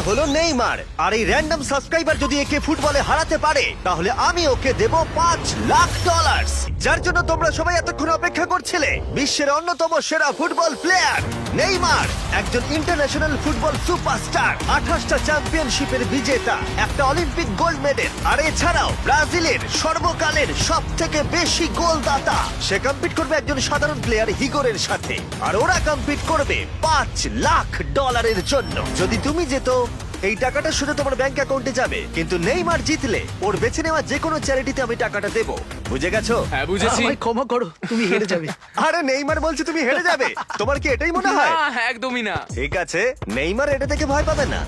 হলো নেইমার, আর এই random subscriber যদি একে ফুটবলে হারাতে পারে তাহলে আমি ওকে দেব $5 লাখ, যার জন্য তোমরা সবাই এতক্ষণ অপেক্ষা করছিলে। বিশ্বের অন্যতম সেরা ফুটবল প্লেয়ার নেইমার, একজন ইন্টারন্যাশনাল ফুটবল সুপারস্টার, 28টা চ্যাম্পিয়নশিপের বিজেতা, একটা অলিম্পিক গোল্ড মেডেল, আর এছাড়াও ব্রাজিলের সর্বকালের সব থেকে বেশি গোলদাতা। সে কম্পিট করবে একজন সাধারণ প্লেয়ার হিগোরের সাথে, আর ওরা কম্পিট করবে $5 লাখ জন্য। যদি তুমি যেত, এই টাকাটা শুধু তোমার ব্যাংক অ্যাকাউন্টে যাবে, কিন্তু নেইমার জিতলে ওর বেছে নেওয়া যে কোনো চ্যারিটিতে আমি টাকাটা দেবো। বুঝে গেছো? হ্যাঁ বুঝেছি। আমায় ক্ষমা করো, তুমি হেরে যাবে। আরে নেইমার বলছে তুমি হেরে যাবে, তোমার কি এটাই মনে হয়? না, একদমই না। ঠিক আছে, নেইমার এটা থেকে ভয় পাবে না।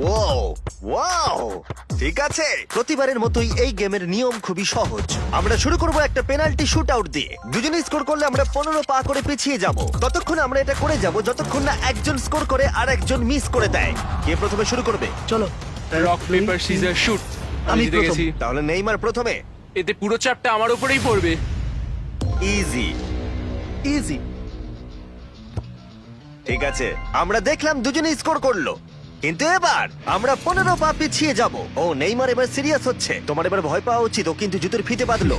ওয়াও ওয়াও, ঠিক আছে। প্রতিবারের মতোই এই গেমের নিয়ম খুবই সহজ। আমরা শুরু করব একটা পেনাল্টি শুট আউট দিয়ে। দুজনে স্কোর করলে আমরা 15 পা করে পিছিয়ে যাব। ততক্ষণ আমরা এটা করে যাব যতক্ষণ না একজন স্কোর করে আর একজন মিস করে দেয়। কে প্রথমে শুরু করবে? চলো। Rock paper scissor shoot. আমি আমি জিতে প্রথম। গেছি। তাহলে নেইমার প্রথমে। এতে পুরো চাপটা আমার উপরেই পড়বে। ইজি। ইজি। ঠিক আছে, আমরা দেখলাম দুজনে স্কোর করলো, কিন্তু এবার আমরা 15 পা পিছিয়ে যাব। ও নেইমার এবার সিরিয়াস হচ্ছে। তোমার এবার ভয় পাওয়া উচিত, ও কিন্তু জুতোর ফিতে বাঁধলো।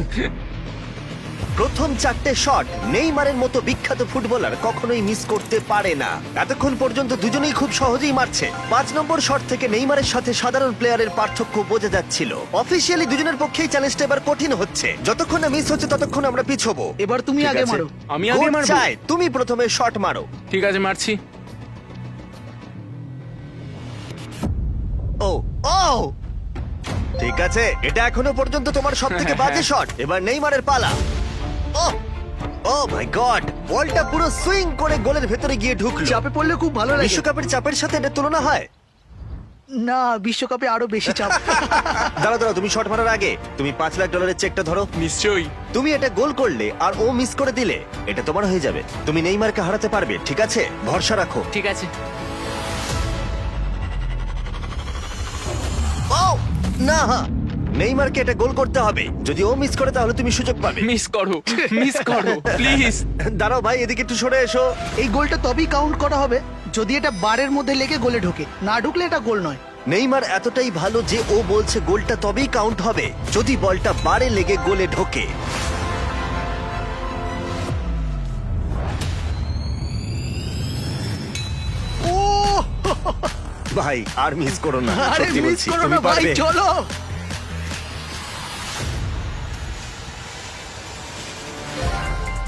প্রথম 4টে শট নেইমারের মতো বিখ্যাত ফুটবলার কখনোই মিস করতে পারে না। এতক্ষণ পর্যন্ত দুজনেই খুব সহজেই মারছে। 5 নম্বর শট থেকে নেইমারের সাথে সাধারণ প্লেয়ারের পার্থক্য বোঝা যাচ্ছিল। অফিসিয়ালি দুজনের পক্ষেই চ্যালেঞ্জটা এবার কঠিন হচ্ছে। যতক্ষণ না মিস হচ্ছে ততক্ষণ আমরা পিছবো। এবার তুমি ঠিক আগে আছে? মারো। আমি আগে গোল মারবো? চাই, তুমি প্রথমে শট মারো। ঠিক আছে, মারছি। ও ও, ঠিক আছে, এটা এখনো পর্যন্ত তোমার সবথেকে বাজে শট। এবার নেইমারের পালা। ও ও মাই গড, বলটা পুরো সুইং করে গোলের ভেতরে গিয়ে ঢুকলো। চাপে পড়লে খুব ভালো লাগে। বিশ্বকাপের চাপের সাথে এটা তুলনা হয়? না, বিশ্বকাপে আরো বেশি চাপ। দাঁড়াও দাঁড়াও, তুমি শট মারার আগে তুমি $5 লাখ চেকটা ধরো। নিশ্চয়ই। তুমি এটা গোল করলে আর ও মিস করে দিলে এটা তোমার হয়ে যাবে। তুমি নেইমারকে হারাতে পারবে, ঠিক আছে? ভরসা রাখো। ঠিক আছে। ও না, নেইমারকে এটা গোল করতে হবে। যদি ও মিস করে তাহলে তুমি সুযোগ পাবে। মিস করো, মিস করো প্লিজ। দাঁড়াও ভাই, এদিকে একটু সরে এসো। এই গোলটা তবেই কাউন্ট করা হবে যদি এটা বারের মধ্যে লেগে গোলে ঢোকে। না ঢুকলে এটা গোল নয়। নেইমার এতটাই ভালো যে ও বলছে গোলটা তবেই কাউন্ট হবে যদি বলটা বারে লেগে গোলে ঢোকে। ও ভাই, আর মিস করো না, আরে সত্যি মিস বলছি, করো তুমি না ভাই, পারবে। চলো।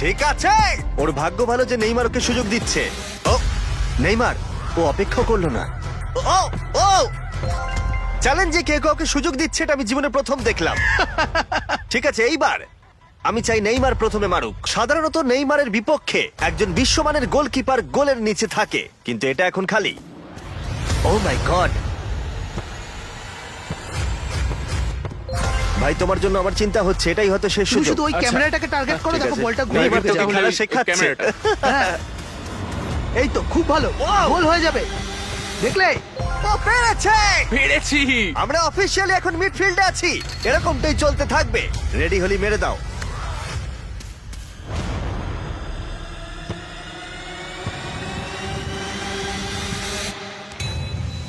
ঠিক আছে, ওর ভাগ্য ভালো যে নেইমার ওকে সুযোগ দিচ্ছে। ও নেইমার, ও অপেক্ষা করলো না। ও ও, চ্যালেঞ্জে কে কাউকে সুযোগ দিচ্ছে এটা আমি জীবনে প্রথম দেখলাম। ঠিক আছে, এইবার আমি চাই নেইমার প্রথমে মারুক। সাধারণত নেইমারের বিপক্ষে একজন বিশ্বমানের গোলকিপার গোলের নিচে থাকে, কিন্তু এটা এখন খালি। ও মাই গড ভাই, তোমার জন্য আমার চিন্তা হচ্ছে। এটাই হয়তো শেষ তুমি সুযোগ। শুধু ওই আচ্ছা। ক্যামেরাটাকে টার্গেট করো, ঠিক দেখো আছে। বলটা গোলে নেইমার ঢুকে তোকে যাবে। খেলা শেখাচ্ছে। ক্যামেরাটা। হ্যাঁ। এই তো খুব ভালো, গোল হয়ে যাবে। দেখলে? ও পেরেছে! পেরেছি। আমরা অফিসিয়ালি এখন মিডফিল্ডে আছি। এরকমটাই চলতে থাকবে। রেডি হলি মেরে দাও।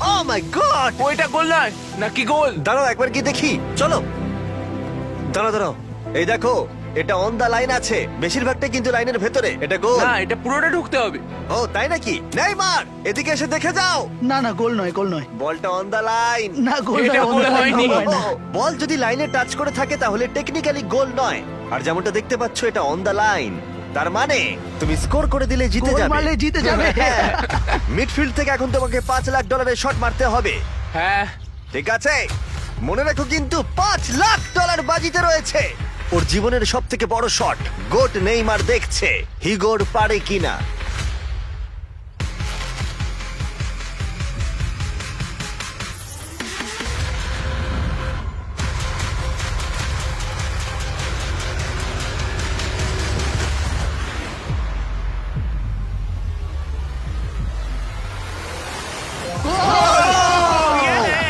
ও মাই গড! ওইটা গোল নয় নাকি গোল? দাঁড়াও একবার কি দেখি, চলো। দাঁড়াও দাঁড়াও, এই দেখো, এটা অন দা লাইন আছে। বেশিরভাগটা কিন্তু লাইনের ভেতরে। এটা গোল। না, এটা পুরোটা ঢুকতে হবে। ও তাই নাকি? নেইমার, এদিকে এসে দেখে যাও। না না, গোল নয়, গোল নয়। বলটা অন দা লাইন। না, গোল এটা নয়, গোল গোল হয়নি। হয় না। বল যদি লাইনে টাচ করে থাকে তাহলে টেকনিক্যালি গোল নয়। আর যেমনটা দেখতে পাচ্ছ এটা অন দা লাইন, তার মানে তুমি স্কোর করে দিলে জিতে গোল যাবে। মারলে জিতে যাবে। মিডফিল্ড থেকে এখন তোমাকে $5 লাখ শট মারতে হবে। হ্যাঁ। ঠিক আছে, মনে রাখো কিন্তু $5 লাখ বাজিতে রয়েছে। ওর জীবনের সব থেকে বড় শট গোট নেইমার দেখছে হিগোর পারে কিনা।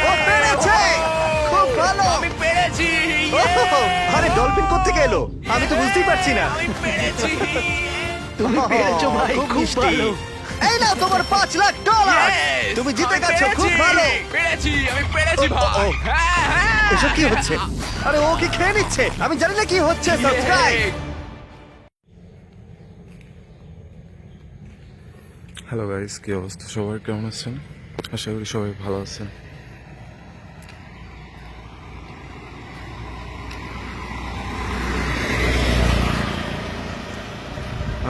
ও পেরেছে! খুব ভালো! আমি পেরেছি। আরে ডলফিন কোত্থেকে এলো? আমি তো বুঝতেই পারছি না। আমি পেরেছি। তুমি পেরেছো ভাই, খুব খুব মিষ্টি। ভালো। এই নাও তোমার $5,00,000। Yes! তুমি জিতে আমি গেছো, খুব পেরেছি! ভালো। আমি পেরেছি ও, ও, ভাই ও। হ্যাঁ, হ্যাঁ। এসব কি হচ্ছে? আরে ও কি খেয়ে নিচ্ছে? আমি জানি না কি হচ্ছে। সাবস্ক্রাইব। Yay! হ্যালো গাইস, কি অবস্থা সবাই, কেমন আছেন? আশা করি সবাই ভালো আছেন।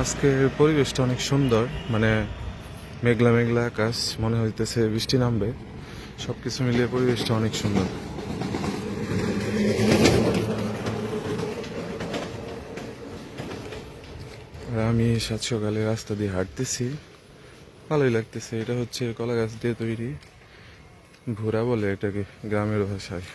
আজকের পরিবেশটা অনেক সুন্দর, মানে মেঘলা মেঘলা আকাশ, মনে হইতেছে বৃষ্টি নামবে। সব কিছু মিলিয়ে পরিবেশটা অনেক সুন্দর। আর আমি সাত সকালে রাস্তা দিয়ে হাঁটতেছি, ভালোই লাগতেছে। এটা হচ্ছে কলা গাছ দিয়ে তৈরি, ঘোড়া বলে এটাকে গ্রামের ভাষায়।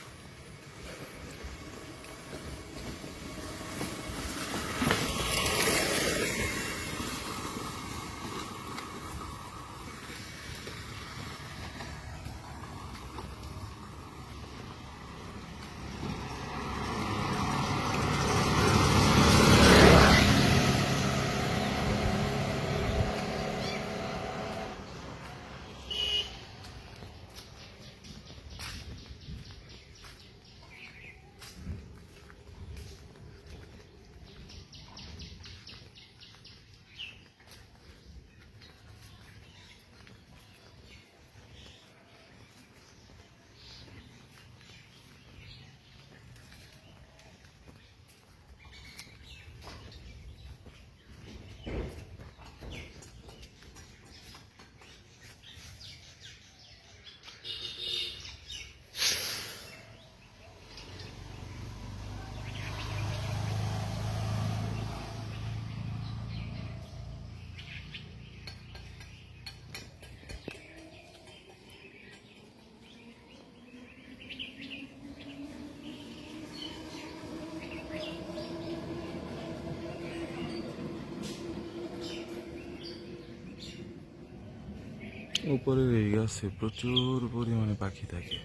উপরের এই গাছে প্রচুর পরিমাণে পাখি থাকে।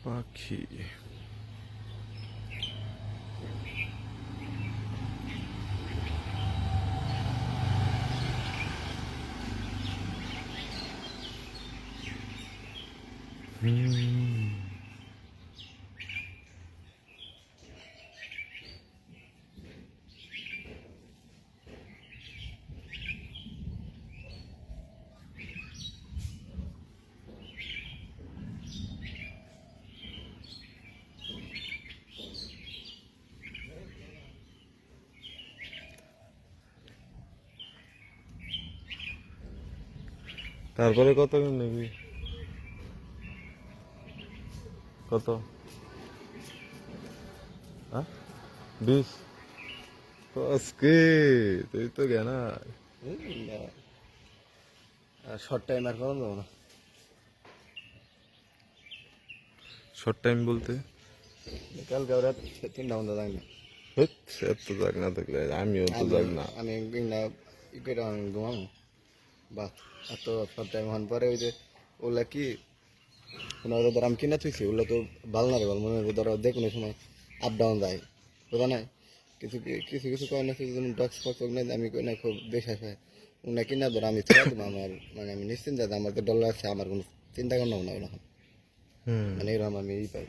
পাখি তারপরে কত নেবি? কত? 20? আজকে তুই তো জ্ঞানা। শর্ট টাইম আর করানো যাবো না। শর্ট টাইম বলতে কালকে ওরা 3টা বন্ধ যাই না। এত জাগ না থাকলে আমিও তো জাগ না। আমি ঘুমাবো বা এত শর্ট টাইম হন পরে ওই যে ওগুলা কি ওরা ধর আমি কিনা থুইছি ওগুলো তো ভালো না রে বল, মনে হয় ধরো যে কোনো সময় আপ ডাউন যায়, বোঝা নাই। কিছু কিছু কিছু কয় না, যেমন ডক্স ফক্স আমি কই না খুব বেশ আসে ওনা কিনা ধর আমি ছেড়ে দেবো। আমার মানে আমি নিশ্চিন্ত আমার তো ডলার আছে, আমার কোনো চিন্তা করলাম না ওরকম। মানে এরকম আমি ই পাই,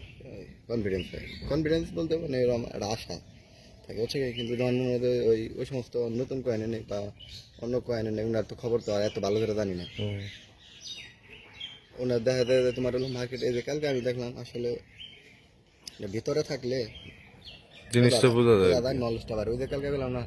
কনফিডেন্স বলতে মানে এরকম একটা আশা থাকে হচ্ছে কি। কিন্তু ওই ওই সমস্ত নতুন কয়েনে নেই বা অন্য কয়েনে নেই, ওনার তো খবর তো আর এত ভালো করে জানি না। ওনার দেখা যায় যে তোমার হলো মার্কেট, এই যে কালকে আমি দেখলাম আসলে ভিতরে থাকলে জিনিসটা বোঝা যায়। নলেজটা বাড়ে। ওই যে কালকে গেলাম না